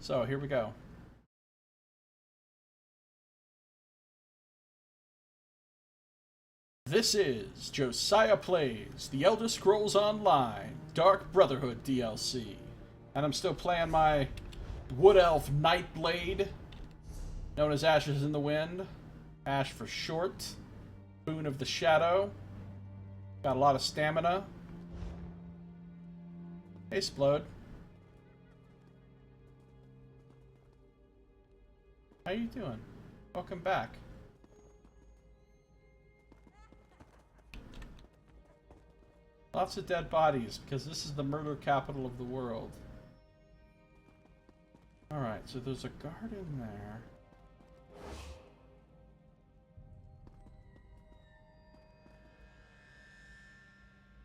So here we go. This is Josiah Plays The Elder Scrolls Online Dark Brotherhood DLC. And I'm still playing my Wood Elf Nightblade, known as Ashes in the Wind. Ash for short. Boon of the Shadow. Got a lot of stamina. Hey, Splode. How you doing? Welcome back. Lots of dead bodies, because this is the murder capital of the world. Alright, so there's a guard in there.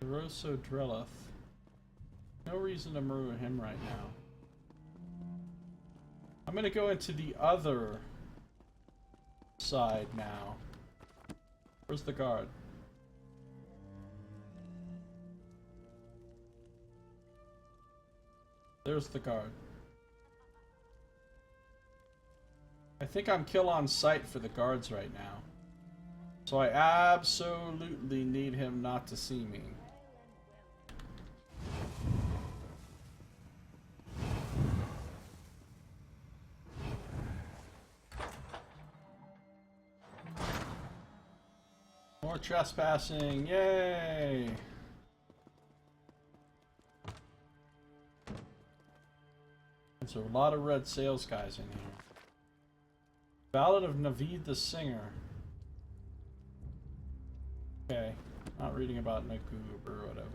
Rosso Drelleth. No reason to murder him right now. I'm gonna go into the other side now. Where's the guard? There's the guard. I think I'm kill on sight for the guards right now. So I absolutely need him not to see me. More trespassing, yay! There's a lot of red sales guys in here. Ballad of Naveed the Singer. Okay, not reading about Nagoob or whatever.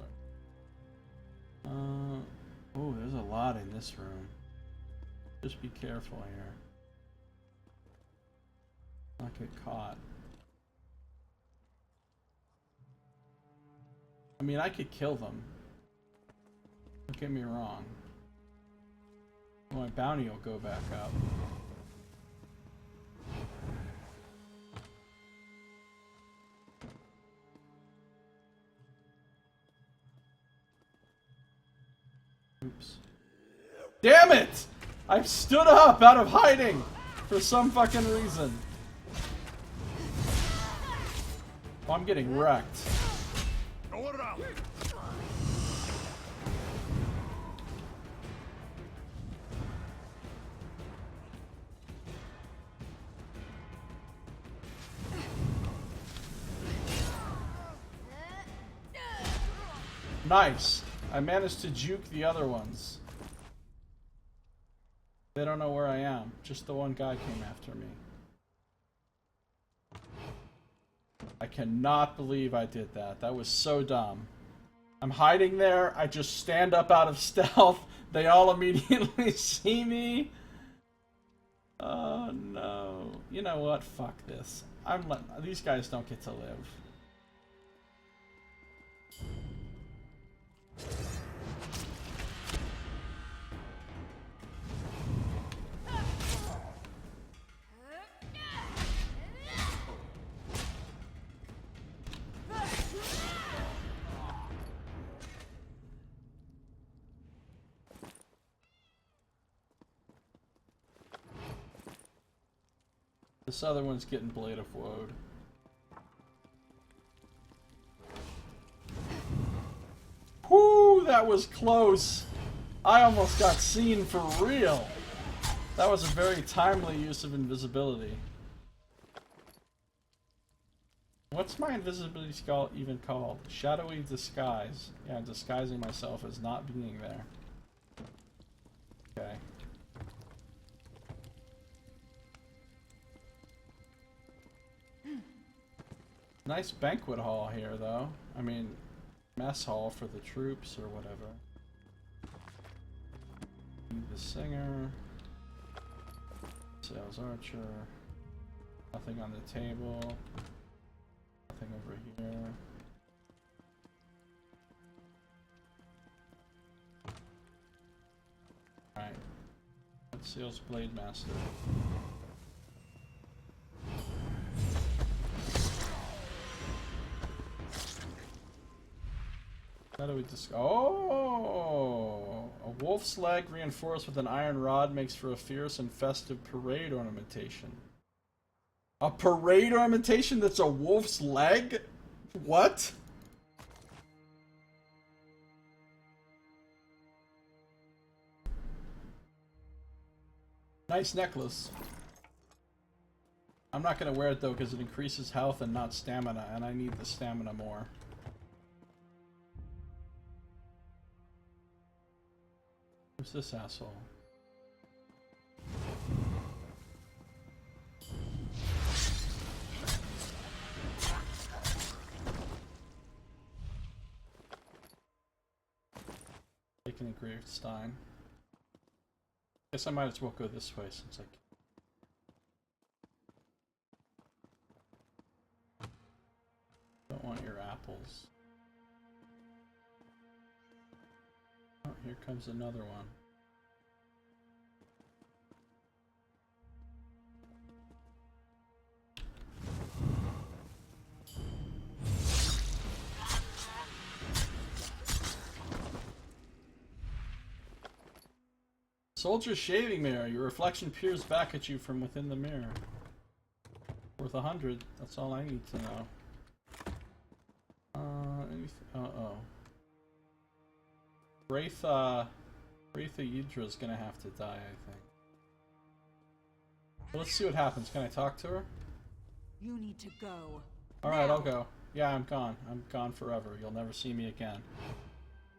Oh, there's a lot in this room. Just be careful here. Not get caught. I mean, I could kill them. Don't get me wrong. My bounty will go back up. Oops. Damn it! I stood up out of hiding for some fucking reason. Oh, I'm getting wrecked. Nice. I managed to juke the other ones. They don't know where I am. Just the one guy came after me. I cannot believe I did that. That was so dumb. I'm hiding there. I just stand up out of stealth. They all immediately see me. Oh no. You know what? Fuck this. These guys don't get to live. This other one's getting Blade of Woad. Whoo, that was close. I almost got seen for real. That was a very timely use of invisibility. What's my invisibility skill even called? Shadowy disguise. Yeah, disguising myself as not being there. Okay. Nice banquet hall here, though. I mean, mess hall for the troops or whatever. The singer. Sales archer. Nothing on the table. Nothing over here. Alright. Let's sales blade master. How do we just... Oh! A Wolf's leg reinforced with an iron rod makes for a fierce and festive parade ornamentation. A parade ornamentation that's a wolf's leg? What? Nice necklace. I'm not gonna wear it though because it increases health and not stamina, and I need the stamina more. Who's this asshole? Taking a gravestein. Guess I might as well go this way since I can. Don't want your apples. Oh, here comes another one. Soldier's shaving mirror. Your reflection peers back at you from within the mirror. Worth 100. That's all I need to know. Uh-oh. Wraitha Yudra's gonna have to die, I think. Well, let's see what happens. Can I talk to her? You need to go. Alright, I'll go. Yeah, I'm gone. I'm gone forever. You'll never see me again.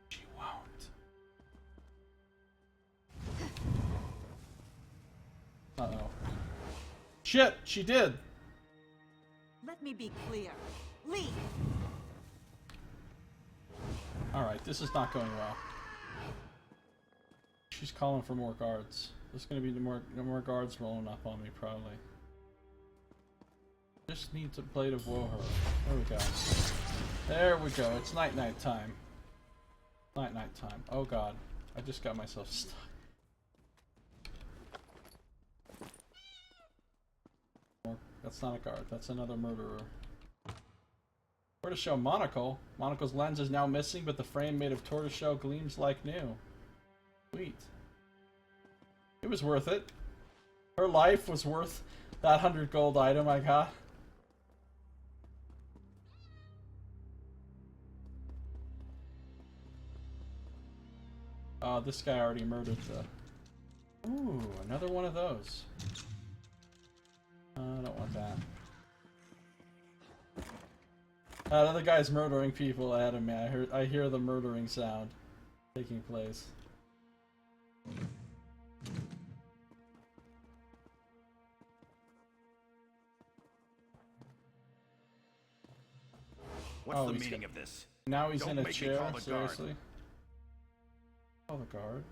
She won't. Uh-oh. Shit! She did! Let me be clear. Leave! Alright, this is not going well. She's calling for more guards. There's gonna be no more guards rolling up on me, probably. Just need to Blade of Woe her. There we go. There we go. It's night time. Night time. Oh god. I just got myself stuck. That's not a guard. That's another murderer. Tortoiseshell monocle. Monocle's lens is now missing, but the frame made of tortoiseshell gleams like new. Sweet. It was worth it. Her life was worth that 100 gold item I got. Oh, this guy already murdered the... Ooh, another one of those. I don't want that. That other guy's murdering people ahead of me. I hear the murdering sound taking place. What's the meaning of this? Now he's in a chair, seriously? Call the guard.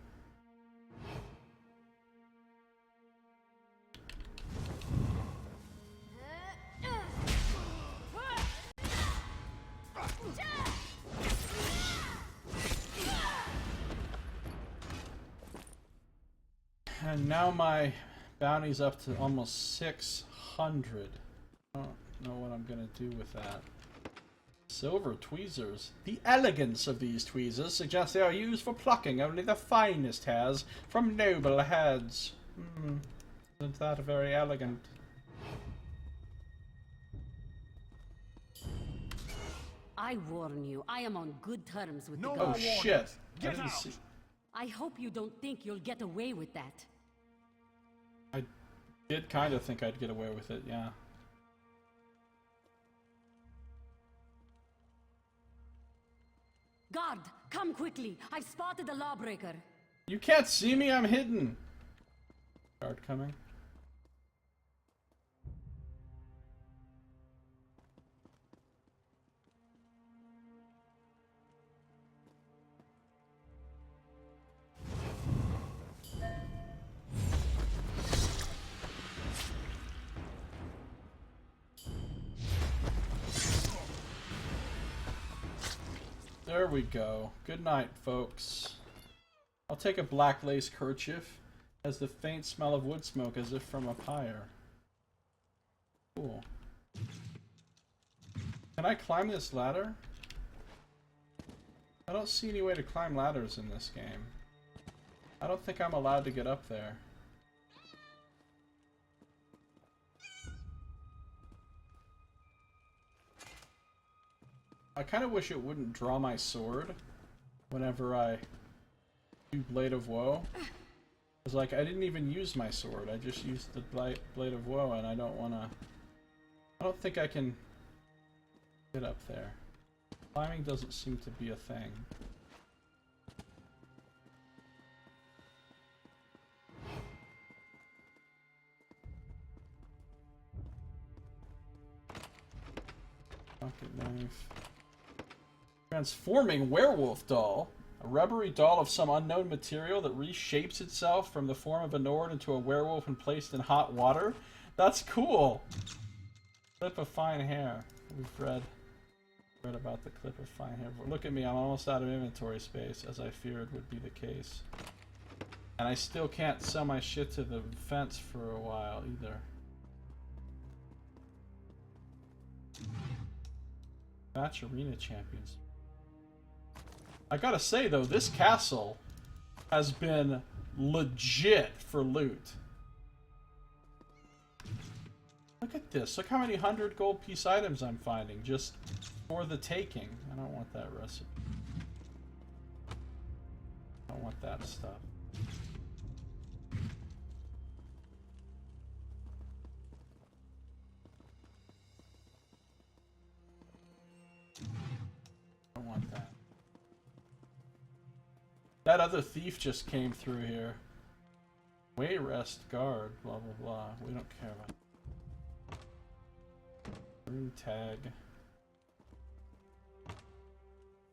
And now my bounty's up to almost 600. I don't know what I'm gonna do with that. Silver tweezers. The elegance of these tweezers suggests they are used for plucking only the finest hairs from noble heads. Isn't that very elegant? I warn you, I am on good terms with the Oh guard. shit! I Get didn't out. see. I hope you don't think you'll get away with that. I did kind of think I'd get away with it, yeah. Guard, come quickly. I've spotted a lawbreaker. You can't see me, I'm hidden! Guard coming. There we go. Good night, folks. I'll take a black lace kerchief. Has the faint smell of wood smoke as if from a pyre. Cool. Can I climb this ladder? I don't see any way to climb ladders in this game. I don't think I'm allowed to get up there. I kind of wish it wouldn't draw my sword whenever I do Blade of Woe. It's like, I didn't even use my sword, I just used the Blade of Woe, and I don't think I can get up there. Climbing doesn't seem to be a thing. Pocket knife. Transforming werewolf doll. A rubbery doll of some unknown material that reshapes itself from the form of a Nord into a werewolf and placed in hot water. That's cool. Clip of fine hair. We've read about the clip of fine hair. Look at me, I'm almost out of inventory space, as I feared would be the case. And I still can't sell my shit to the fence for a while either. Match Arena Champions. I gotta say though, this castle has been legit for loot. Look at this. Look how many 100 gold piece items I'm finding just for the taking. I don't want that recipe. I don't want that stuff. I don't want that. That other thief just came through here. Wayrest guard, blah blah blah. We don't care about it. Rune tag.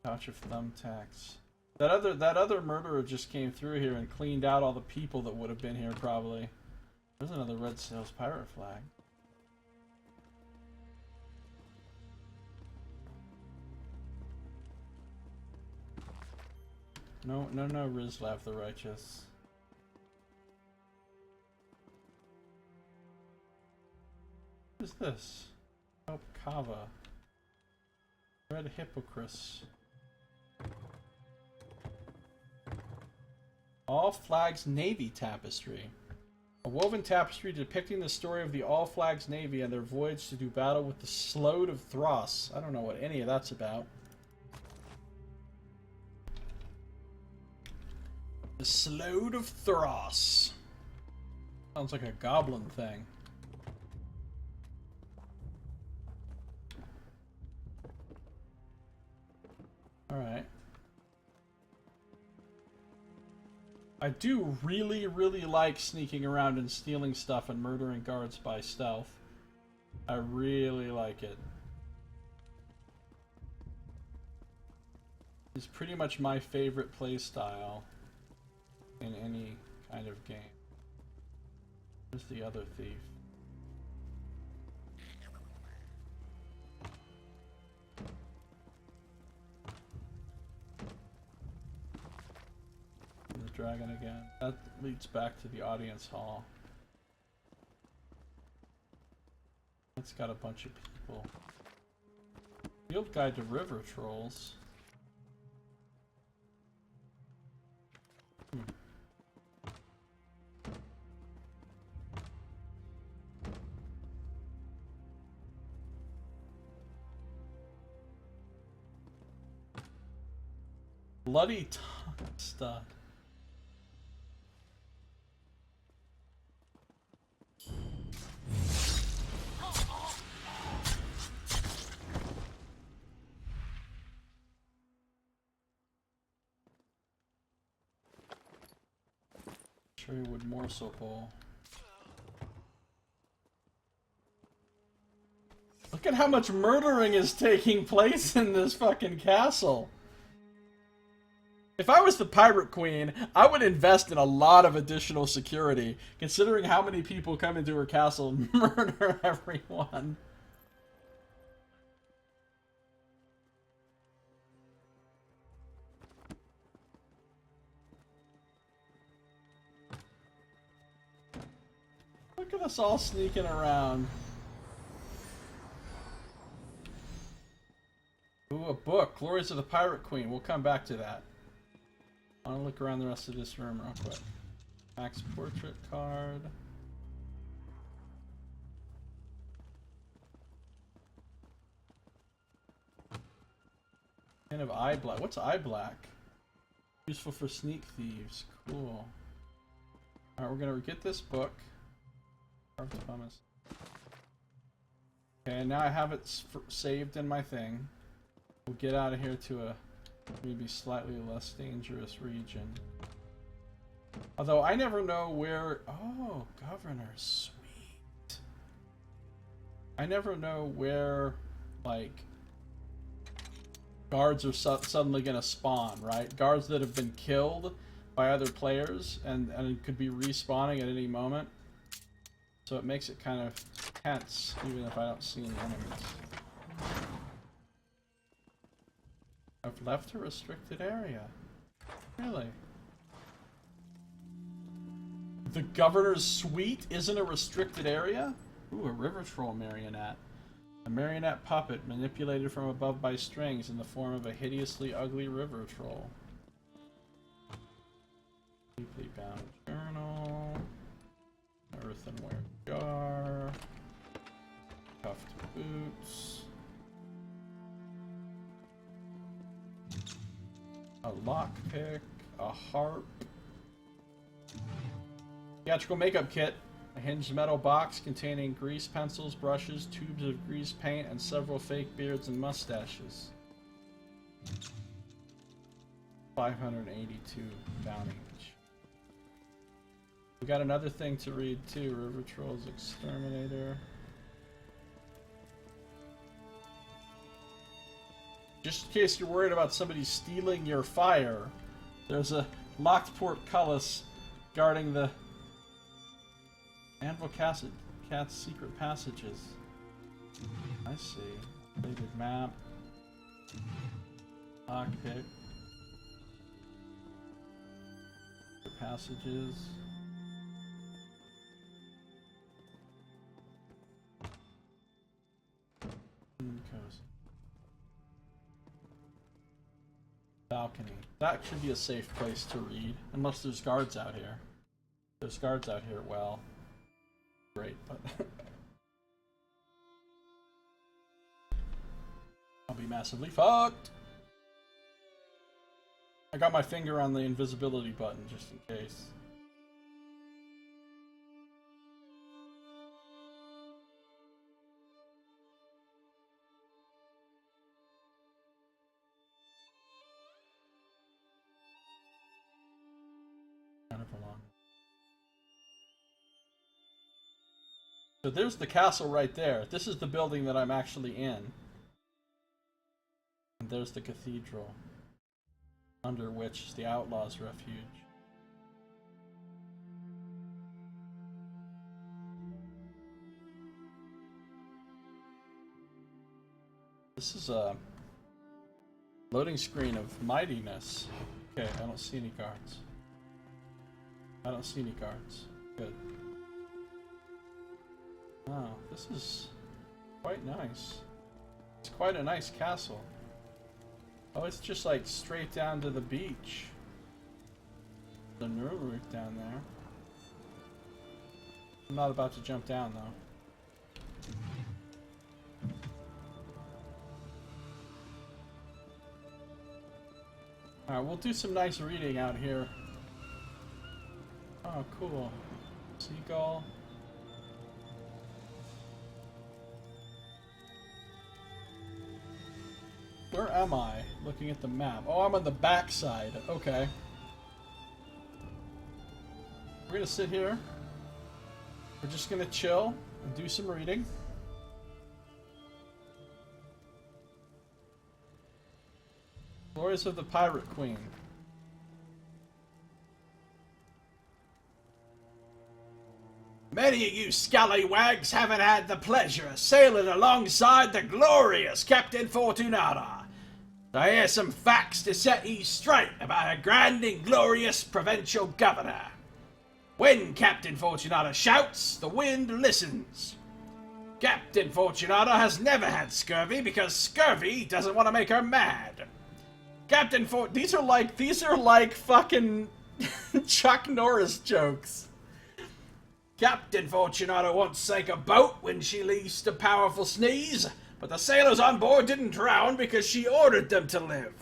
Pouch of thumbtacks. That other murderer just came through here and cleaned out all the people that would have been here probably. There's another Red Sails pirate flag. No, Rizlav the Righteous. What is this? Oh, Kava. Red Hippocris. All Flags Navy Tapestry. A woven tapestry depicting the story of the All Flags Navy and their voyage to do battle with the Sload of Thros. I don't know what any of that's about. The Sload of Thros. Sounds like a goblin thing. Alright. I do really like sneaking around and stealing stuff and murdering guards by stealth. I really like it. It's pretty much my favorite playstyle in any kind of game. Where's the other thief? The dragon again. That leads back to the audience hall. It's got a bunch of people. Field guide to river trolls. Bloody stud. Sherwood morsel pole. Look at how much murdering is taking place in this fucking castle. If I was the Pirate Queen, I would invest in a lot of additional security, considering how many people come into her castle and murder everyone. Look at us all sneaking around. Ooh, a book. Glories of the Pirate Queen. We'll come back to that. I want to look around the rest of this room real quick. Max portrait card. Kind of eye black. What's eye black? Useful for sneak thieves. Cool. Alright, we're gonna get this book. Okay, now I have it saved in my thing. We'll get out of here to a maybe slightly less dangerous region. Although I never know where... Oh, Governor, sweet. I never know where, like, guards are suddenly gonna spawn, right? Guards that have been killed by other players and could be respawning at any moment. So it makes it kind of tense, even if I don't see any enemies. I've left a restricted area. Really? The Governor's Suite isn't a restricted area? Ooh, a river troll marionette. A marionette puppet manipulated from above by strings in the form of a hideously ugly river troll. Deeply bound journal. Earthenware jar. Cuffed boots. A lockpick. A harp. Theatrical makeup kit. A hinged metal box containing grease pencils, brushes, tubes of grease paint, and several fake beards and mustaches. 582 bounty. We got another thing to read too. River Trolls Exterminator. Just in case you're worried about somebody stealing your fire, there's a locked portcullis guarding the Anvil Cat's secret passages. I see. Updated map. Lockpick. Passages. Balcony. That should be a safe place to read, unless there's guards out here. If there's guards out here, well, great, but I'll be massively fucked. I got my finger on the invisibility button just in case. So there's the castle right there. This is the building that I'm actually in. And there's the cathedral, under which is the Outlaws' Refuge. This is a loading screen of mightiness. Okay, I don't see any guards. I don't see any guards. Good. Wow, this is quite nice. It's quite a nice castle. Oh, it's just like straight down to the beach. The neural route down there. I'm not about to jump down though. Alright, we'll do some nice reading out here. Oh, cool. Seagull. Where am I? Looking at the map. Oh, I'm on the back side. Okay. We're gonna sit here. We're just gonna chill and do some reading. Glories of the Pirate Queen. Many of you scallywags haven't had the pleasure of sailing alongside the glorious Captain Fortunata. So here's some facts to set ye straight about a grand and glorious provincial governor. When Captain Fortunata shouts, the wind listens. Captain Fortunata has never had scurvy because scurvy doesn't want to make her mad. These are like fucking Chuck Norris jokes. Captain Fortunato once sank a boat when she leased a powerful sneeze, but the sailors on board didn't drown because she ordered them to live.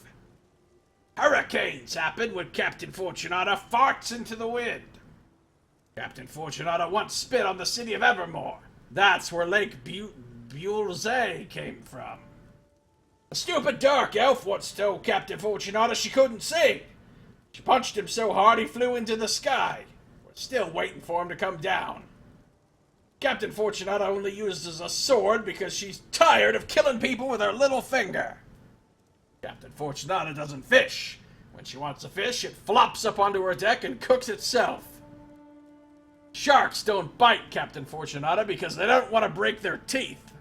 Hurricanes happen when Captain Fortunato farts into the wind. Captain Fortunato once spit on the city of Evermore. That's where Lake Bulzay came from. A stupid dark elf once told Captain Fortunato she couldn't sing. She punched him so hard he flew into the sky. We're still waiting for him to come down. Captain Fortunato only uses a sword because she's tired of killing people with her little finger. Captain Fortunato doesn't fish. When she wants a fish, it flops up onto her deck and cooks itself. Sharks don't bite Captain Fortunato because they don't want to break their teeth.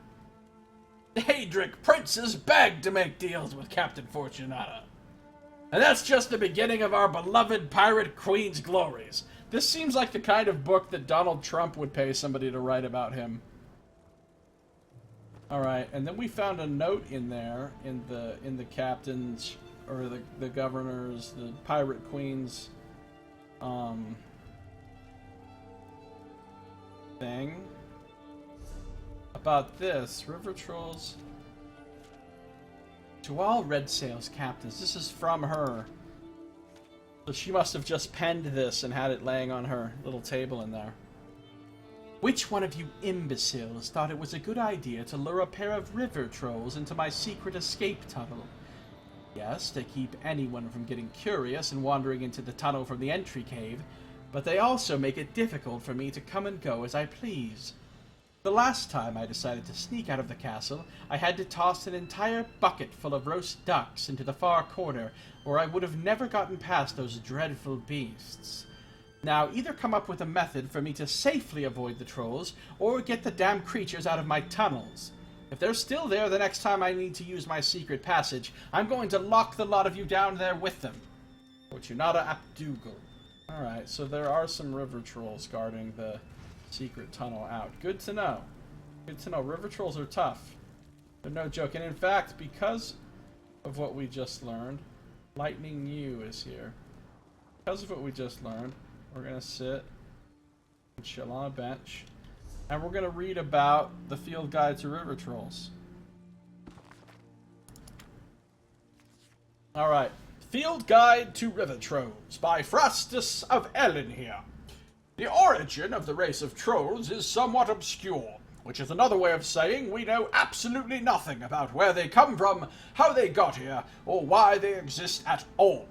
The Haedric princes beg to make deals with Captain Fortunato. And that's just the beginning of our beloved pirate queen's glories. This seems like the kind of book that Donald Trump would pay somebody to write about him. Alright, and then we found a note in there, in the captain's, or the governor's, the pirate queen's, thing. About this, River Trolls. To all Red Sails captains, this is from her. So she must have just penned this and had it laying on her little table in there. Which one of you imbeciles thought it was a good idea to lure a pair of river trolls into my secret escape tunnel? Yes, they keep anyone from getting curious and wandering into the tunnel from the entry cave, but they also make it difficult for me to come and go as I please. The last time I decided to sneak out of the castle, I had to toss an entire bucket full of roast ducks into the far corner, or I would have never gotten past those dreadful beasts. Now, either come up with a method for me to safely avoid the trolls, or get the damn creatures out of my tunnels. If they're still there the next time I need to use my secret passage, I'm going to lock the lot of you down there with them. Fortunato Abdugal. Alright, so there are some river trolls guarding the secret tunnel out. Good to know. Good to know. River trolls are tough. They're no joke. And in fact, because of what we just learned, Lightning U is here. Because of what we just learned, we're going to sit and chill on a bench. And we're going to read about the field guide to river trolls. Alright. Field Guide to River Trolls by Frastus of Ellen here. The origin of the race of trolls is somewhat obscure, which is another way of saying we know absolutely nothing about where they come from, how they got here, or why they exist at all.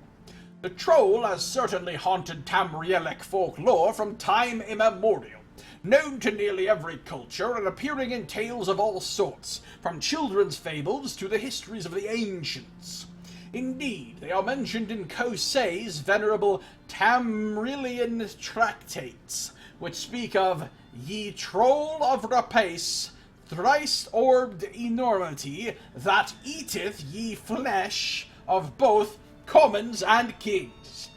The troll has certainly haunted Tamrielic folklore from time immemorial, known to nearly every culture and appearing in tales of all sorts, from children's fables to the histories of the ancients. Indeed, they are mentioned in Kosei's venerable Tamrielian tractates, which speak of ye troll of rapace, thrice-orbed enormity, that eateth ye flesh of both commons and kings.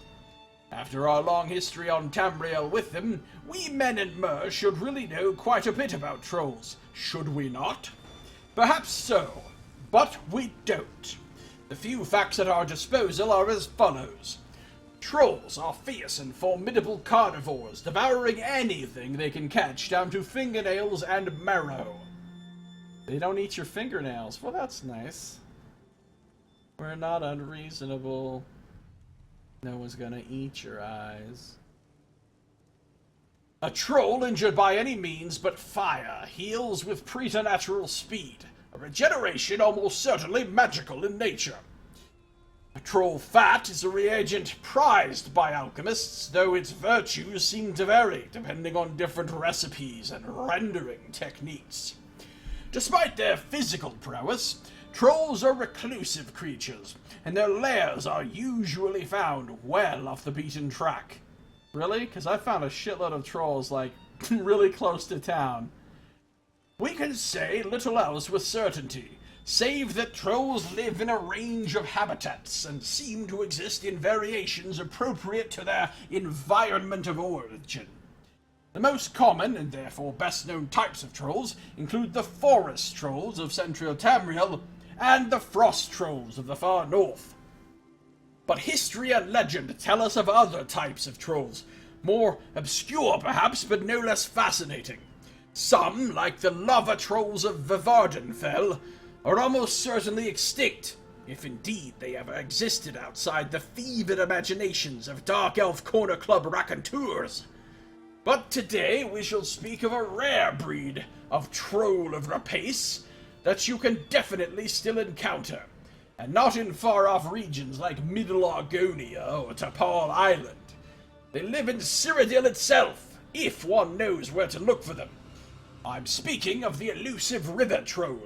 After our long history on Tamriel with them, we men and mer should really know quite a bit about trolls, should we not? Perhaps so, but we don't. The few facts at our disposal are as follows. Trolls are fierce and formidable carnivores, devouring anything they can catch down to fingernails and marrow. They don't eat your fingernails. Well, that's nice. We're not unreasonable. No one's gonna eat your eyes. A troll injured by any means but fire heals with preternatural speed, a regeneration almost certainly magical in nature. Troll fat is a reagent prized by alchemists, though its virtues seem to vary depending on different recipes and rendering techniques. Despite their physical prowess, trolls are reclusive creatures, and their lairs are usually found well off the beaten track. Really? Because I found a shitload of trolls, like, really close to town. We can say little else with certainty, save that trolls live in a range of habitats and seem to exist in variations appropriate to their environment of origin. The most common, and therefore best known types of trolls, include the forest trolls of central Tamriel and the frost trolls of the far north. But history and legend tell us of other types of trolls, more obscure perhaps, but no less fascinating. Some, like the lava trolls of Vivardenfell, are almost certainly extinct, if indeed they ever existed outside the fevered imaginations of Dark Elf Corner Club raconteurs. But today we shall speak of a rare breed of troll of rapace that you can definitely still encounter, and not in far-off regions like Middle Argonia or Tapal Island. They live in Cyrodiil itself, if one knows where to look for them. I'm speaking of the elusive river troll.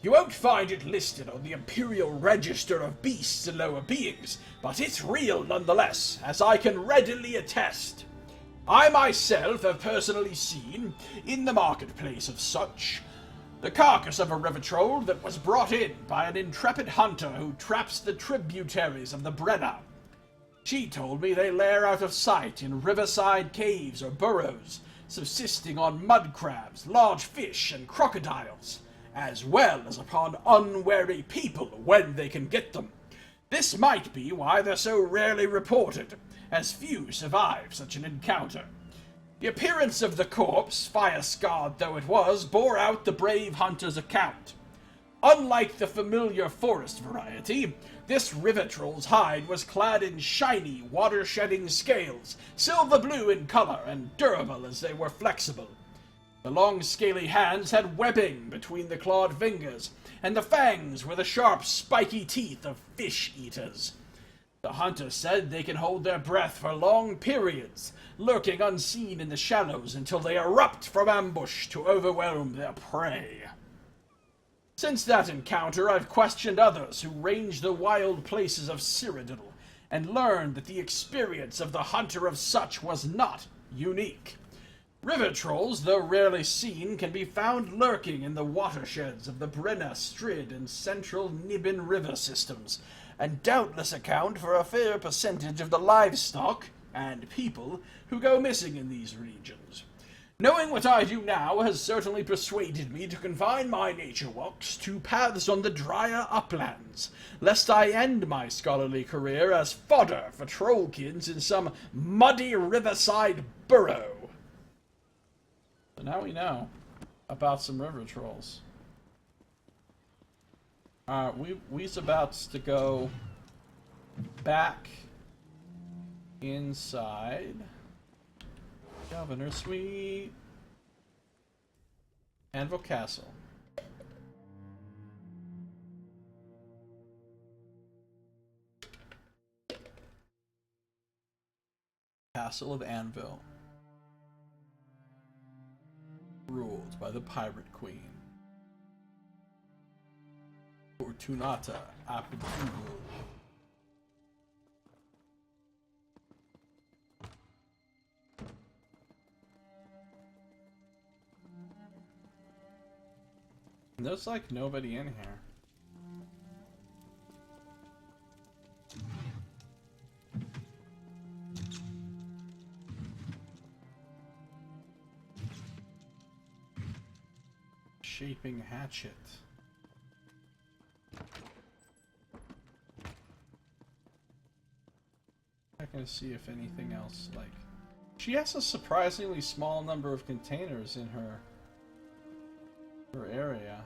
You won't find it listed on the Imperial Register of Beasts and Lower Beings, but it's real nonetheless, as I can readily attest. I myself have personally seen, in the marketplace of such, the carcass of a river troll that was brought in by an intrepid hunter who traps the tributaries of the Brenna. She told me they lair out of sight in riverside caves or burrows, subsisting on mud crabs, large fish, and crocodiles, as well as upon unwary people when they can get them. This might be why they're so rarely reported, as few survive such an encounter. The appearance of the corpse, fire-scarred though it was, bore out the brave hunter's account. Unlike the familiar forest variety, this river troll's hide was clad in shiny, water-shedding scales, silver blue in color and durable as they were flexible. The long scaly hands had webbing between the clawed fingers, and the fangs were the sharp, spiky teeth of fish-eaters. The hunter said they can hold their breath for long periods, lurking unseen in the shallows until they erupt from ambush to overwhelm their prey. Since that encounter, I've questioned others who range the wild places of Cyrodiil, and learned that the experience of the hunter of such was not unique. River trolls, though rarely seen, can be found lurking in the watersheds of the Brenna, Strid, and central Niben river systems, and doubtless account for a fair percentage of the livestock and people who go missing in these regions. Knowing what I do now has certainly persuaded me to confine my nature walks to paths on the drier uplands, lest I end my scholarly career as fodder for trollkins in some muddy riverside burrow. So now we know about some river trolls. We's about to go back inside Governor Suite Anvil Castle. Castle of Anvil, ruled by the Pirate Queen Fortunata Apitugo. There's like nobody in here. Shaping hatchet. Checking to see if anything else, like, she has a surprisingly small number of containers in her area.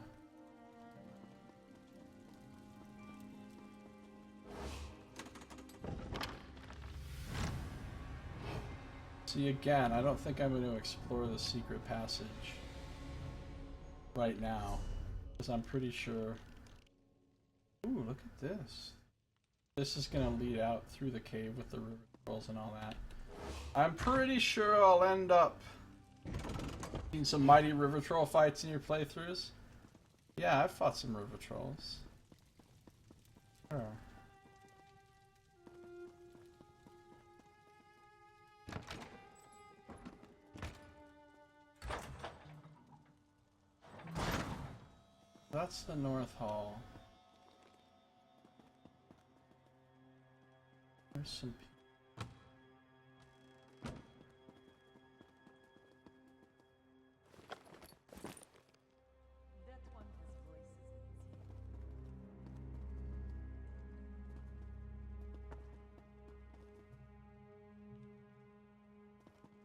See, again, I don't think I'm going to explore the secret passage right now, because I'm pretty sure... Ooh, look at this. This is going to lead out through the cave with the river trolls and all that. I'm pretty sure I'll end up seeing some mighty river troll fights in your playthroughs. Yeah, I've fought some river trolls. Sure. That's the North Hall. There's some people.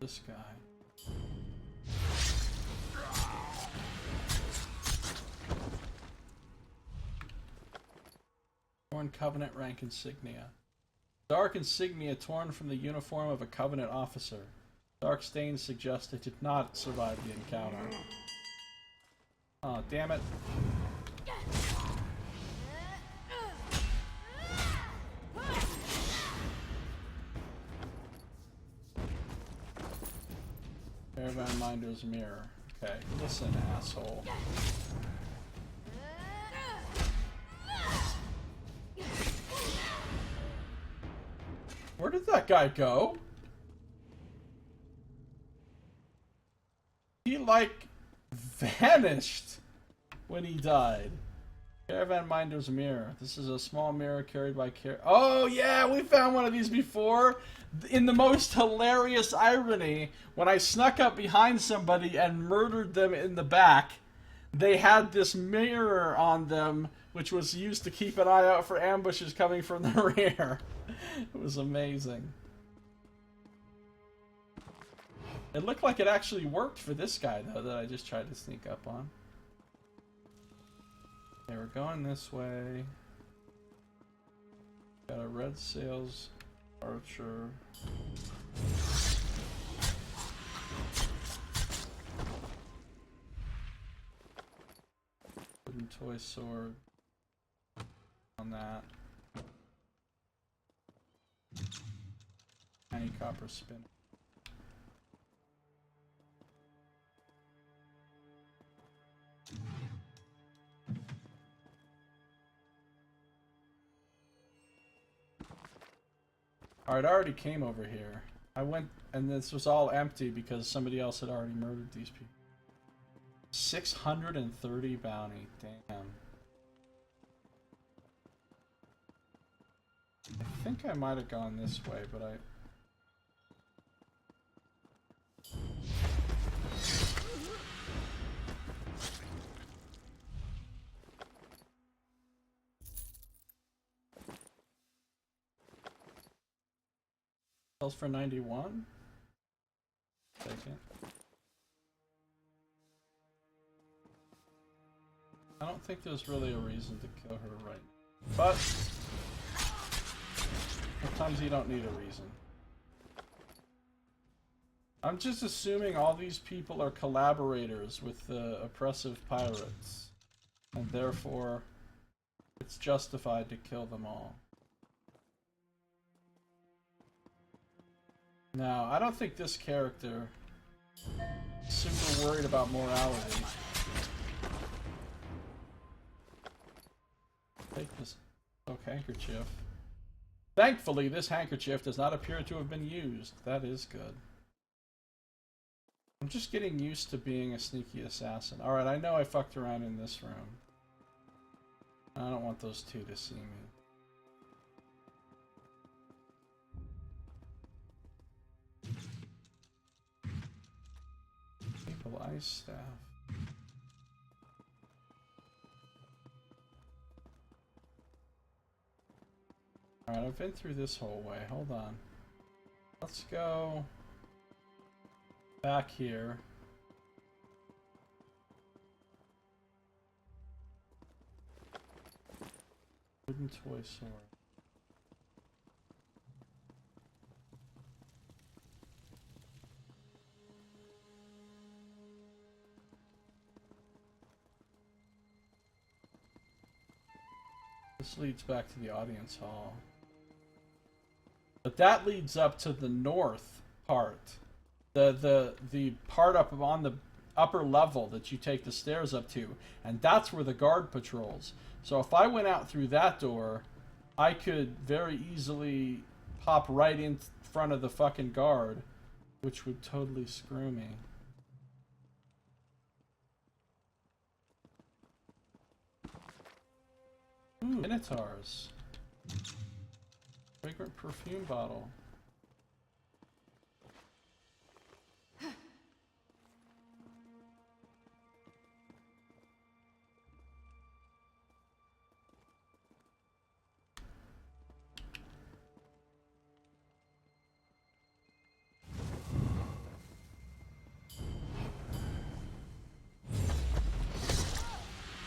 This guy. Torn Covenant rank insignia. Dark insignia torn from the uniform of a Covenant officer. Dark stains suggest it did not survive the encounter. Oh, damn it. Caravan Minder's mirror. Okay, listen, asshole. Where did that guy go? He, like, vanished when he died. Caravan Minder's mirror. This is a small mirror carried by Oh, yeah, we found one of these before. In the most hilarious irony, when I snuck up behind somebody and murdered them in the back, they had this mirror on them, which was used to keep an eye out for ambushes coming from the rear. It was amazing. It looked like it actually worked for this guy, though, that I just tried to sneak up on. Okay, we're going this way. Got a red sails archer. Wooden toy sword. On that. Tiny copper spin. Alright, I already came over here. I went, and this was all empty because somebody else had already murdered these people. 630 bounty, damn. I think I might have gone this way, but I... Sells for 91? Take it. I don't think there's really a reason to kill her right now. But sometimes you don't need a reason. I'm just assuming all these people are collaborators with the oppressive pirates, and therefore it's justified to kill them all. Now, I don't think this character is super worried about morality. Take this oak handkerchief. Thankfully, this handkerchief does not appear to have been used. That is good. I'm just getting used to being a sneaky assassin. Alright, I know I fucked around in this room. I don't want those two to see me. Maple ice staff. Alright, I've been through this whole way. Hold on. Let's go back here. Wooden toy sword. This leads back to the audience hall. But that leads up to the north part. The part up on the upper level that you take the stairs up to. And that's where the guard patrols. So if I went out through that door, I could very easily pop right in front of the fucking guard, which would totally screw me. Ooh, Minotaurs. Fragrant perfume bottle.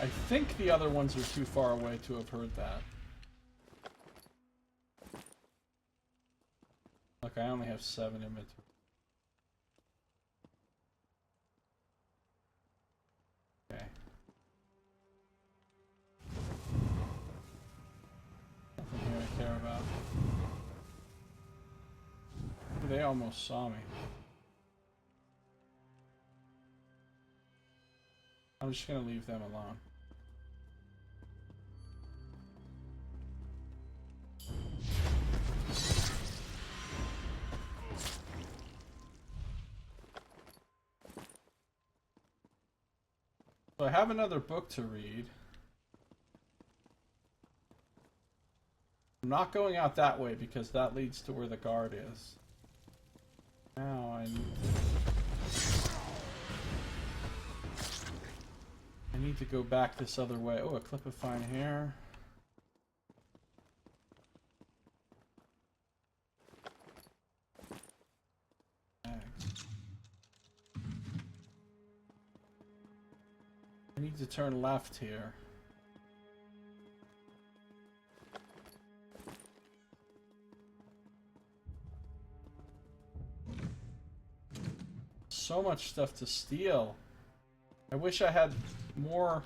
I think the other ones are too far away to have heard that. Look, I only have 7 inventory. Okay. Nothing here I care about. They almost saw me. I'm just gonna leave them alone. So I have another book to read. I'm not going out that way because that leads to where the guard is. Now I need to go back this other way. Oh, a clip of fine hair. I need to turn left here. So much stuff to steal. I wish I had more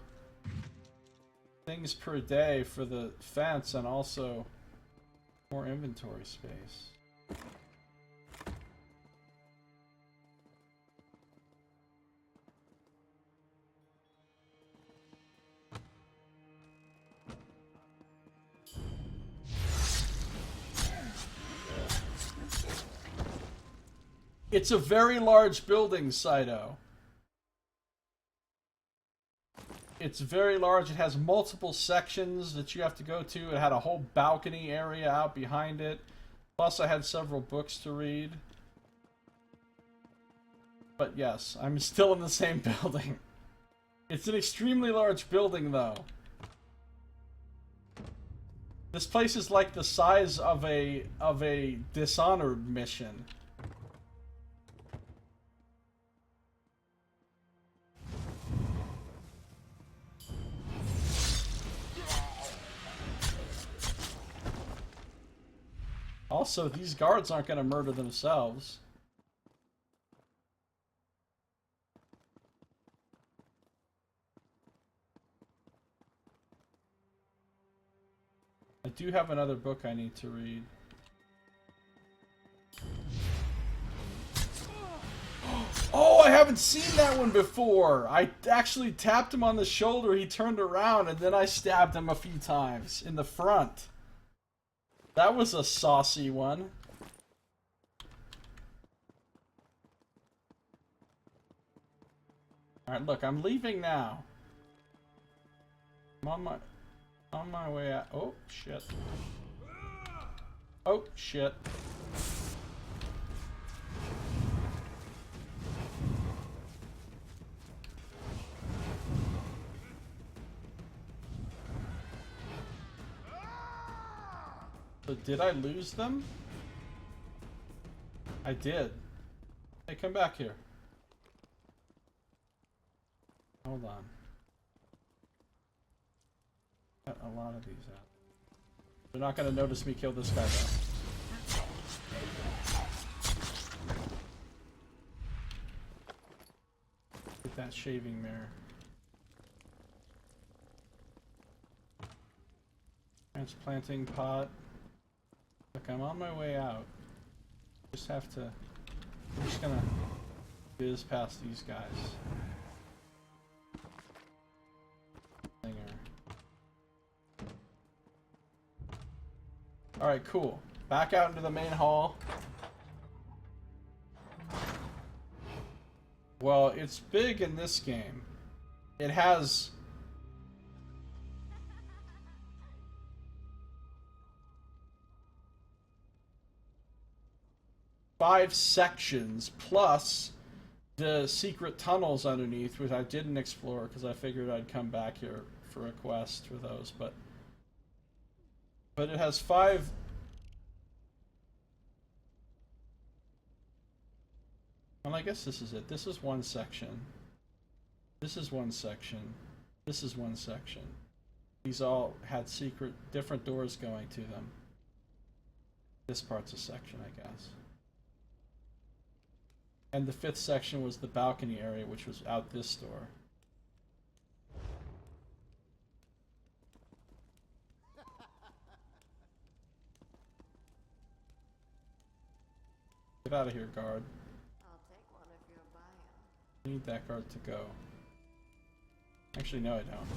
things per day for the fence and also more inventory space. It's a very large building, Saito. It's very large. It has multiple sections that you have to go to. It had a whole balcony area out behind it. Plus, I had several books to read. But yes, I'm still in the same building. It's an extremely large building, though. This place is like the size of a Dishonored mission. Also, these guards aren't going to murder themselves. I do have another book I need to read. Oh, I haven't seen that one before! I actually tapped him on the shoulder, he turned around, and then I stabbed him a few times in the front. That was a saucy one. Alright, look, I'm leaving now. I'm on my way out. Oh, shit. Oh, shit. So did I lose them? I did. Hey, come back here. Hold on. Got a lot of these out. They're not gonna notice me kill this guy though. Get that shaving mirror. Transplanting pot. Look, I'm on my way out. Just have to... I'm just gonna whiz past these guys. Alright, cool. Back out into the main hall. Well, it's big in this game. It has... five sections, plus the secret tunnels underneath, which I didn't explore because I figured I'd come back here for a quest for those, but it has 5... Well, I guess this is it. This is one section. This is one section. This is one section. These all had secret, different doors going to them. This part's a section, I guess. And the 5th section was the balcony area, which was out this door. Get out of here, guard. I'll take one if you're buying. I need that guard to go. Actually, no, I don't.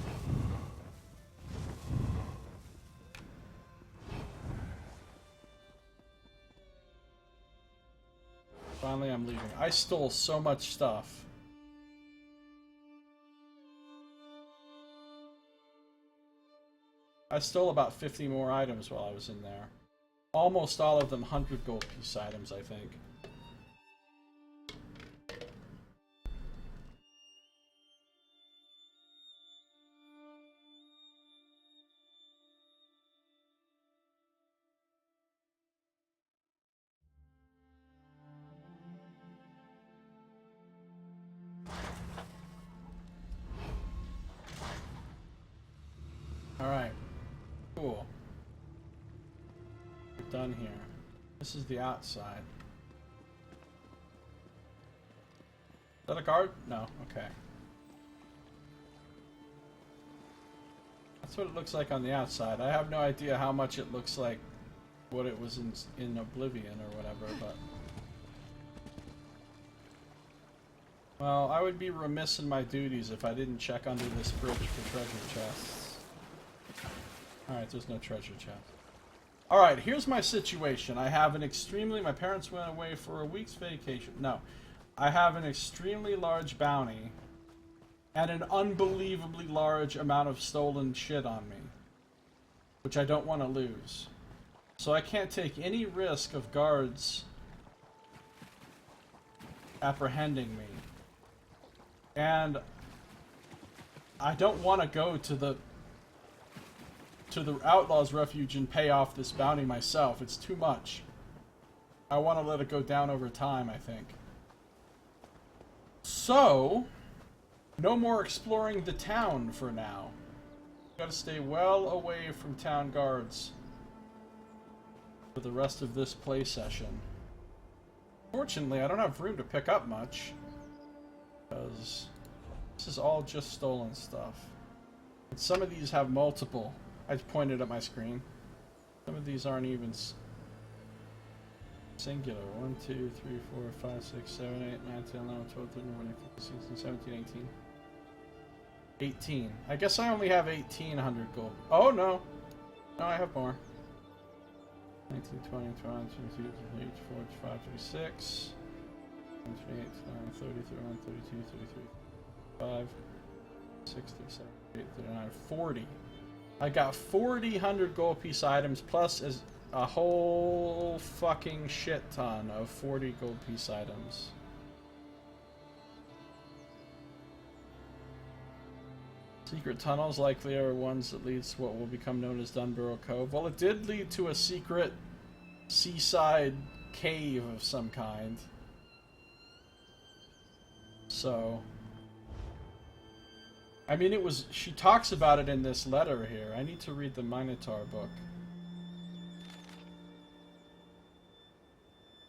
Finally, I'm leaving. I stole so much stuff. I stole about 50 more items while I was in there. Almost all of them 100 gold piece items, I think. Alright. Cool. We're done here. This is the outside. Is that a guard? No. Okay. That's what it looks like on the outside. I have no idea how much it looks like what it was in Oblivion or whatever, but... Well, I would be remiss in my duties if I didn't check under this bridge for treasure chests. Alright, there's no treasure chest. Alright, here's my situation. I have an extremely... My parents went away for a week's vacation. No. I have an extremely large bounty and an unbelievably large amount of stolen shit on me, which I don't want to lose. So I can't take any risk of guards apprehending me. And I don't want to go to the Outlaws Refuge and pay off this bounty myself. It's too much. I want to let it go down over time, I think. So, no more exploring the town for now. Gotta stay well away from town guards for the rest of this play session. Fortunately, I don't have room to pick up much, because this is all just stolen stuff. And some of these have multiple. I just pointed at my screen. Some of these aren't even singular. 1, 2, 3, 4, 5, 6, 7, 8, 9, 10, 11, 12, 13, 14, 15, 16, 17, 18. 18. I guess I only have 1800 gold. Oh, no. No, I have more. 19, 20, 21, 22, 23, 24, 25, 26. 28, 29, 30, 31, 32, 33, 35, 6, 37, 38, 39, 40. I got 4,000 gold piece items plus a whole fucking shit ton of 40 gold piece items. Secret tunnels likely are ones that leads to what will become known as Dunbarrow Cove. Well, it did lead to a secret seaside cave of some kind. So... I mean, it was... She talks about it in this letter here. I need to read the Minotaur book.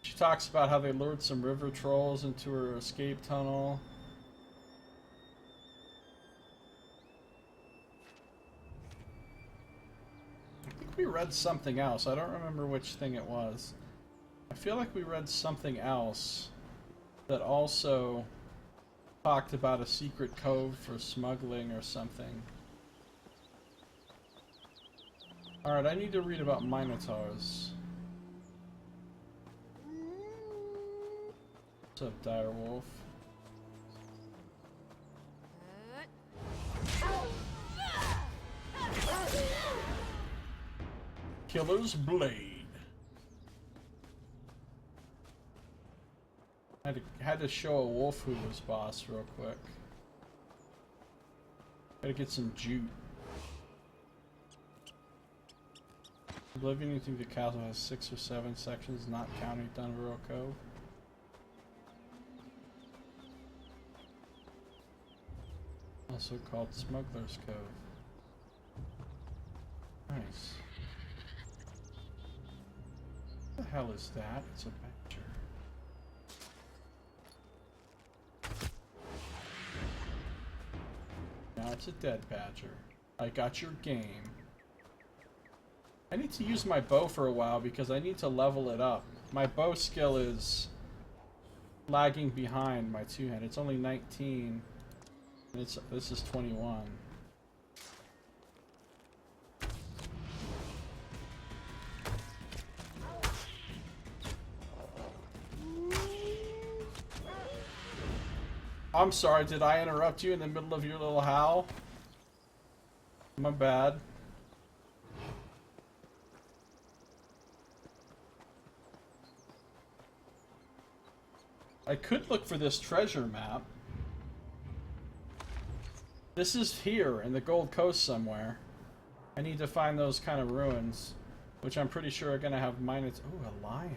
She talks about how they lured some river trolls into her escape tunnel. I think we read something else. I don't remember which thing it was. I feel like we read something else that also... talked about a secret cove for smuggling or something. Alright, I need to read about Minotaurs. What's up, Direwolf? Killer's Blade. I had to show a wolf who was boss real quick. Gotta get some jute. Oblivion, you think the castle has 6 or 7 sections, not counting Dunbarrow Cove? Also called Smuggler's Cove. Nice. What the hell is that? It's a badger. No, it's a dead badger. I got your game. I need to use my bow for a while because I need to level it up. My bow skill is lagging behind my two-hand. It's only 19. And this is 21. I'm sorry, did I interrupt you in the middle of your little howl? My bad. I could look for this treasure map. This is here in the Gold Coast somewhere. I need to find those kind of ruins, which I'm pretty sure are gonna have minus. Ooh, a lion.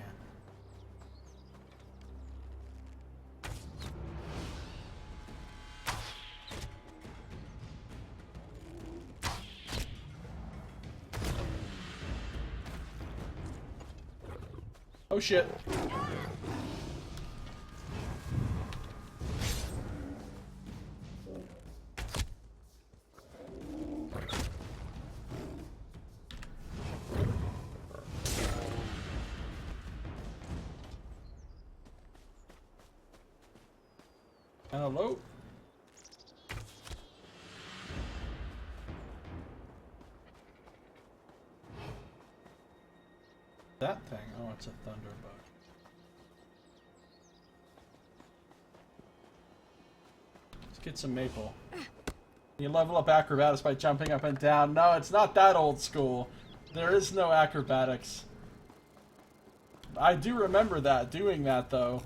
Oh shit. Hello? That thing? Oh, it's a thunderbug. Let's get some maple. You level up acrobatics by jumping up and down. No, it's not that old school. There is no acrobatics. I do remember that, doing that though.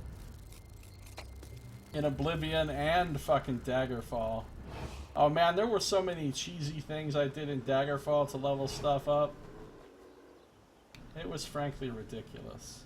In Oblivion and fucking Daggerfall. Oh man, there were so many cheesy things I did in Daggerfall to level stuff up. It was frankly ridiculous.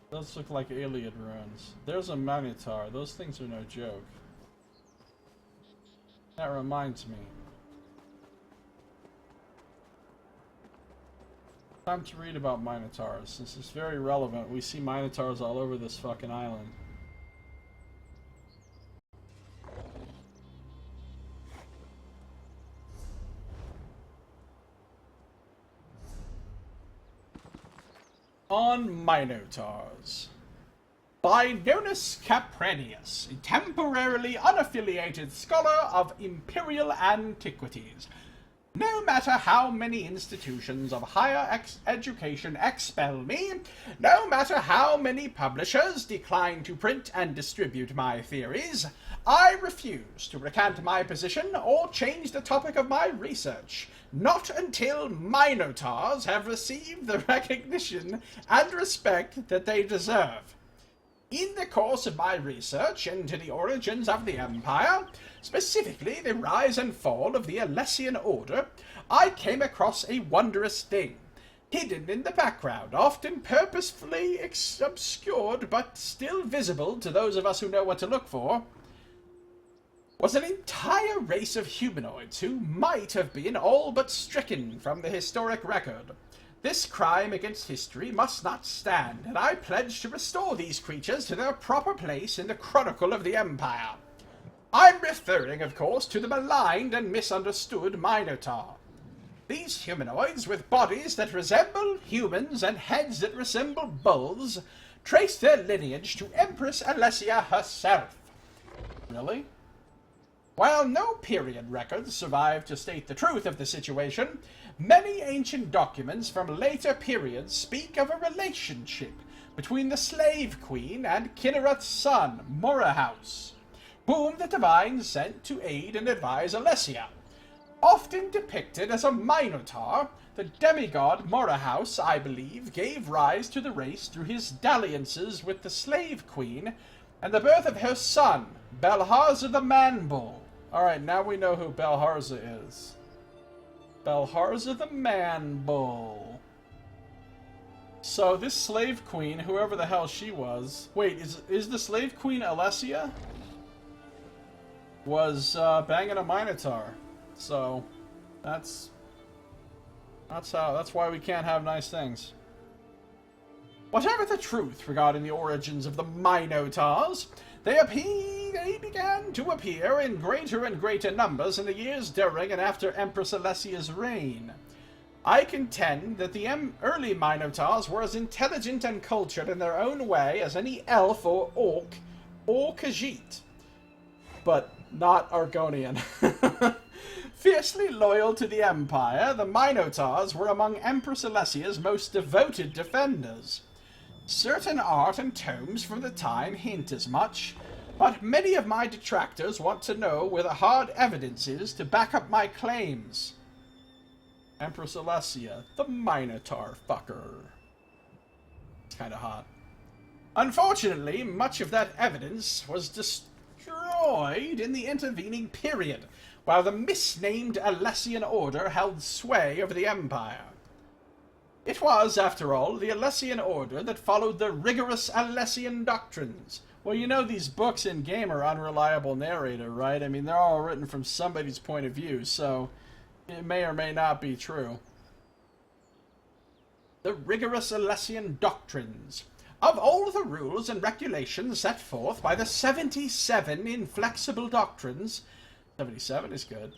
Those look like alien ruins. There's a Minotaur. Those things are no joke. That reminds me. Time to read about Minotaurs. This is very relevant. We see Minotaurs all over this fucking island. On Minotaurs. By Nonus Caprenius, a temporarily unaffiliated scholar of imperial antiquities. No matter how many institutions of higher education expel me, no matter how many publishers decline to print and distribute my theories, I refuse to recant my position or change the topic of my research, not until Minotaurs have received the recognition and respect that they deserve. In the course of my research into the origins of the Empire, specifically the rise and fall of the Alessian Order, I came across a wondrous thing, hidden in the background, often purposefully obscured but still visible to those of us who know what to look for, was an entire race of humanoids who might have been all but stricken from the historic record. This crime against history must not stand, and I pledge to restore these creatures to their proper place in the chronicle of the Empire. I'm referring, of course, to the maligned and misunderstood Minotaur. These humanoids, with bodies that resemble humans and heads that resemble bulls, trace their lineage to Empress Alessia herself. Really? While no period records survive to state the truth of the situation, many ancient documents from later periods speak of a relationship between the Slave Queen and Kinnereth's son, Morahouse, whom the Divine sent to aid and advise Alessia. Often depicted as a Minotaur, the demigod Morahouse, I believe, gave rise to the race through his dalliances with the Slave Queen and the birth of her son, Belharza the Man-Bull. Alright, now we know who Belharza is. Belharza the Man-Bull. So this Slave Queen, whoever the hell she was... Wait, is the Slave Queen Alessia? Was banging a Minotaur. So, that's why we can't have nice things. Whatever the truth regarding the origins of the Minotaurs, they began to appear in greater and greater numbers in the years during and after Empress Alessia's reign. I contend that the early Minotaurs were as intelligent and cultured in their own way as any elf or orc or Khajiit, but not Argonian. Fiercely loyal to the Empire, the Minotaurs were among Empress Alessia's most devoted defenders. Certain art and tomes from the time hint as much, but many of my detractors want to know where the hard evidence is to back up my claims. Empress Alessia, the Minotaur fucker. It's kinda hot. Unfortunately, much of that evidence was destroyed in the intervening period, while the misnamed Alessian Order held sway over the Empire. It was, after all, the Alessian Order that followed the rigorous Alessian doctrines. Well, you know these books in game are unreliable narrator, right? I mean, they're all written from somebody's point of view, so it may or may not be true. The rigorous Alessian doctrines. Of all the rules and regulations set forth by the 77 inflexible doctrines, 77 is good,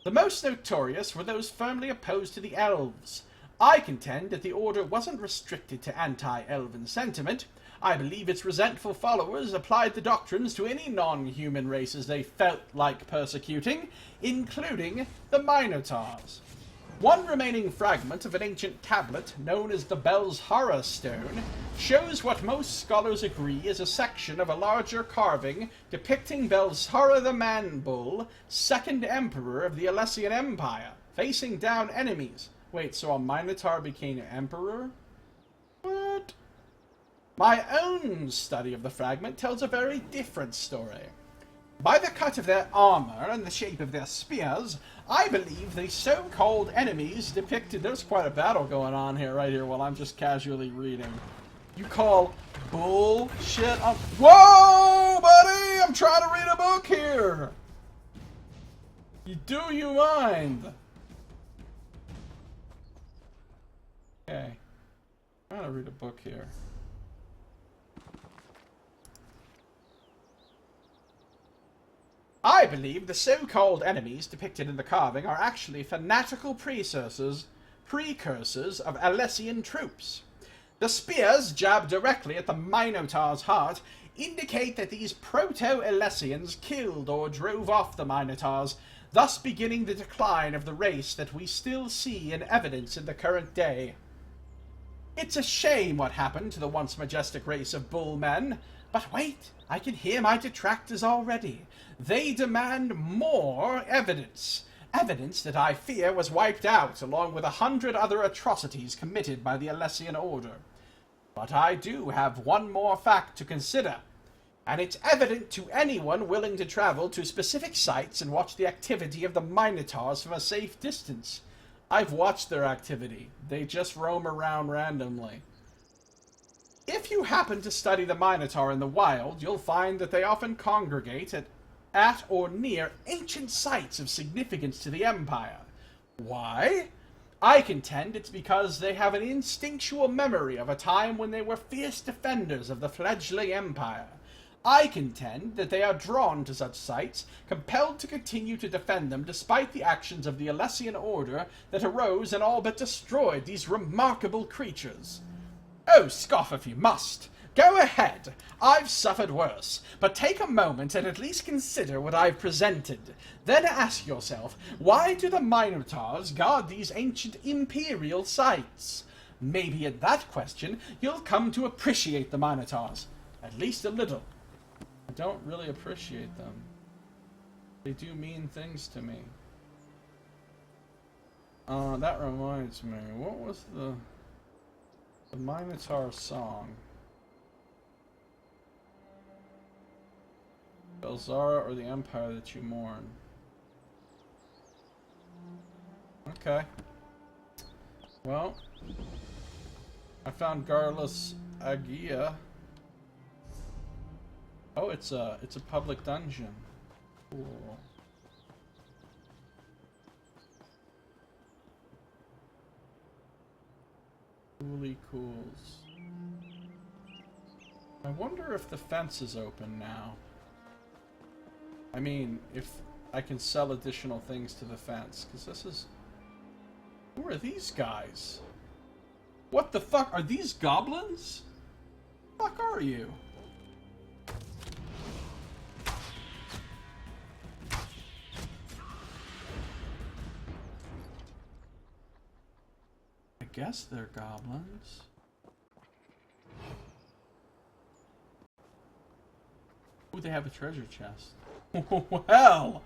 the most notorious were those firmly opposed to the elves. I contend that the order wasn't restricted to anti-elven sentiment. I believe its resentful followers applied the doctrines to any non-human races they felt like persecuting, including the Minotaurs. One remaining fragment of an ancient tablet, known as the Belshara Stone, shows what most scholars agree is a section of a larger carving depicting Belshara the Man-Bull, second emperor of the Alessian Empire, facing down enemies. Wait, so a Minotaur became an emperor? What? My own study of the fragment tells a very different story. By the cut of their armor and the shape of their spears, I believe the so-called enemies depicted... There's quite a battle going on here, right here, while I'm just casually reading. You call bullshit on... Whoa, buddy! I'm trying to read a book here! Do you mind? Okay. I'm trying to read a book here. I believe the so-called enemies depicted in the carving are actually fanatical precursors of Alessian troops. The spears, jabbed directly at the Minotaur's heart, indicate that these proto-Alessians killed or drove off the Minotaurs, thus beginning the decline of the race that we still see in evidence in the current day. It's a shame what happened to the once majestic race of bullmen, but wait, I can hear my detractors already. They demand more evidence. Evidence that I fear was wiped out, along with 100 other atrocities committed by the Alessian Order. But I do have one more fact to consider, and it's evident to anyone willing to travel to specific sites and watch the activity of the Minotaurs from a safe distance. I've watched their activity. They just roam around randomly. If you happen to study the Minotaur in the wild, you'll find that they often congregate at or near ancient sites of significance to the Empire. Why? I contend it's because they have an instinctual memory of a time when they were fierce defenders of the fledgling Empire. I contend that they are drawn to such sites, compelled to continue to defend them despite the actions of the Alessian Order that arose and all but destroyed these remarkable creatures. Oh, scoff if you must. Go ahead. I've suffered worse. But take a moment and at least consider what I've presented. Then ask yourself, why do the Minotaurs guard these ancient imperial sites? Maybe at that question, you'll come to appreciate the Minotaurs. At least a little. I don't really appreciate them. They do mean things to me. That reminds me. What was the Minotaur song? Belzara or the Empire that you mourn? Okay. Well, I found Garlus Agia. Oh, it's a public dungeon. Cool. Cooly cools. I wonder if the fence is open now. I mean, if I can sell additional things to the fence, because this is... Who are these guys? What the fuck? Are these goblins? The fuck are you? I guess they're goblins. Ooh, they have a treasure chest. Well,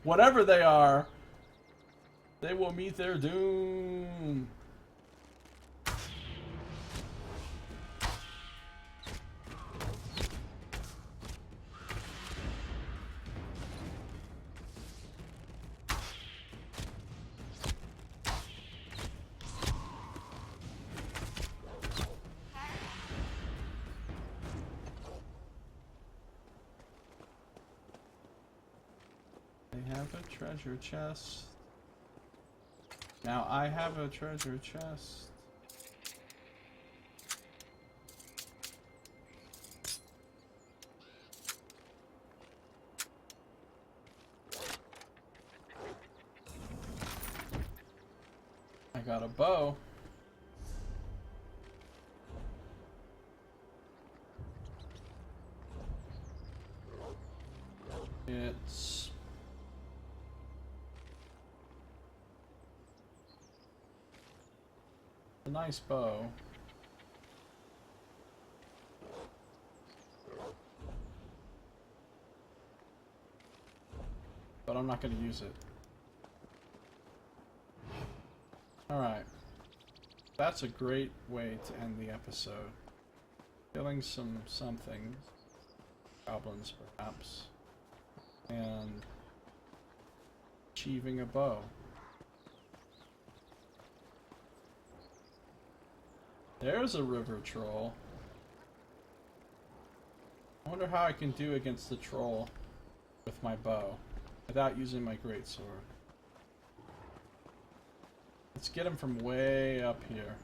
whatever they are, they will meet their doom. Have a treasure chest. Now I have a treasure chest. I got a bow. It's a nice bow. But I'm not going to use it. Alright. That's a great way to end the episode. Killing something. Goblins, perhaps. And achieving a bow. There's a river troll. I wonder how I can do against the troll with my bow without using my greatsword. Let's get him from way up here.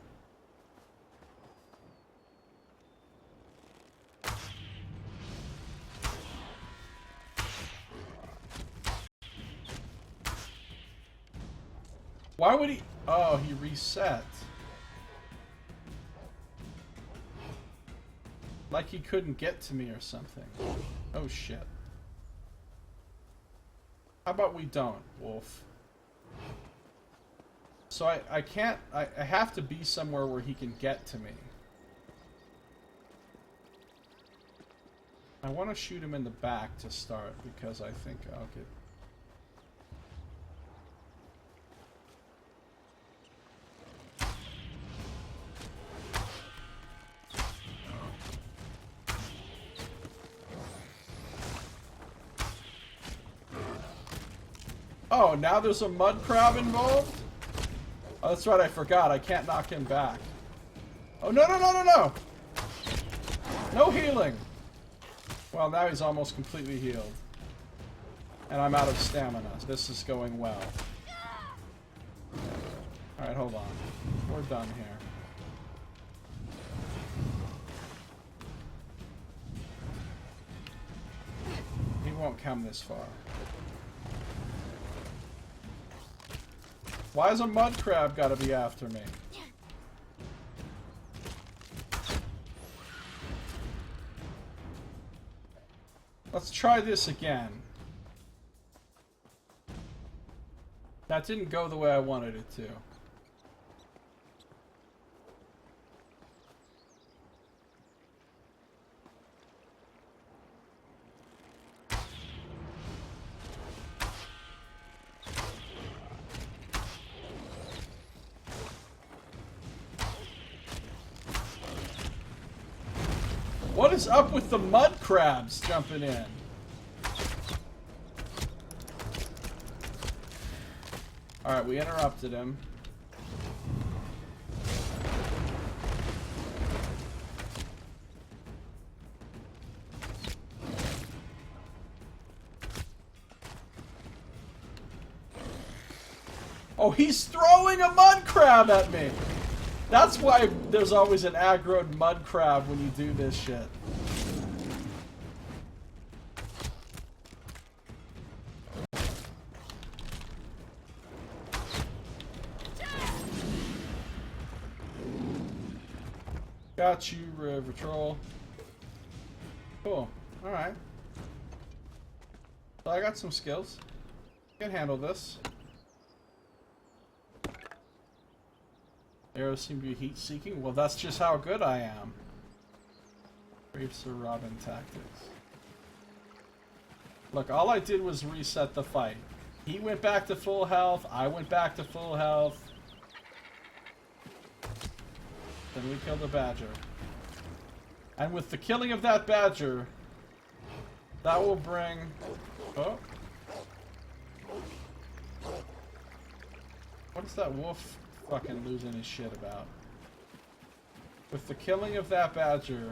Why would he? Oh, he reset. Like he couldn't get to me or something. Oh shit. How about we don't, Wolf? So I can't... I have to be somewhere where he can get to me. I want to shoot him in the back to start, because I think I'll get... Oh, now there's a mud crab involved? Oh, that's right, I forgot. I can't knock him back. Oh, no, no, no, no, no! No healing! Well, now he's almost completely healed. And I'm out of stamina. This is going well. Alright, hold on. We're done here. He won't come this far. Why has a mud crab gotta be after me? Let's try this again. That didn't go the way I wanted it to. What is up with the mud crabs jumping in? Alright, we interrupted him. Oh, he's throwing a mud crab at me! That's why there's always an aggroed mud crab when you do this shit. Got you, River Troll. Cool. Alright. So I got some skills. Can handle this. Arrows seem to be heat-seeking. Well, that's just how good I am. Brave Sir Robin tactics. Look, all I did was reset the fight. He went back to full health. I went back to full health. Then we killed a badger. And with the killing of that badger, that will bring... Oh. What is that wolf fucking losing his shit about? With the killing of that badger...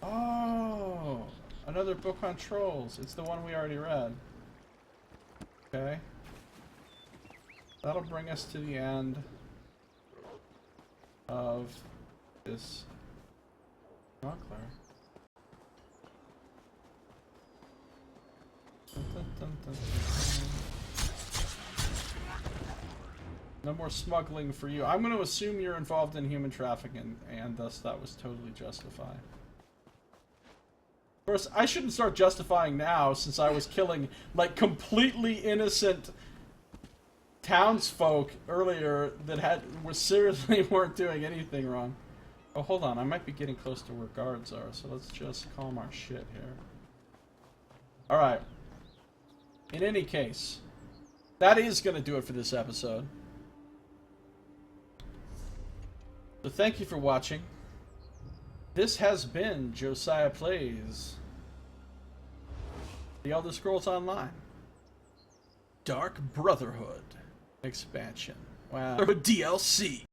Oh! Another book on trolls. It's the one we already read. Okay. That'll bring us to the end of this smuggler. Dun, dun, dun, dun, dun. No more smuggling for you. I'm going to assume you're involved in human trafficking, and thus that was totally justified. Of course, I shouldn't start justifying now, since I was killing, like, completely innocent townsfolk earlier that seriously weren't doing anything wrong. Oh, hold on. I might be getting close to where guards are, so let's just calm our shit here. Alright. In any case, that is going to do it for this episode. So thank you for watching. This has been Josiah Plays The Elder Scrolls Online Dark Brotherhood expansion. Wow. DLC.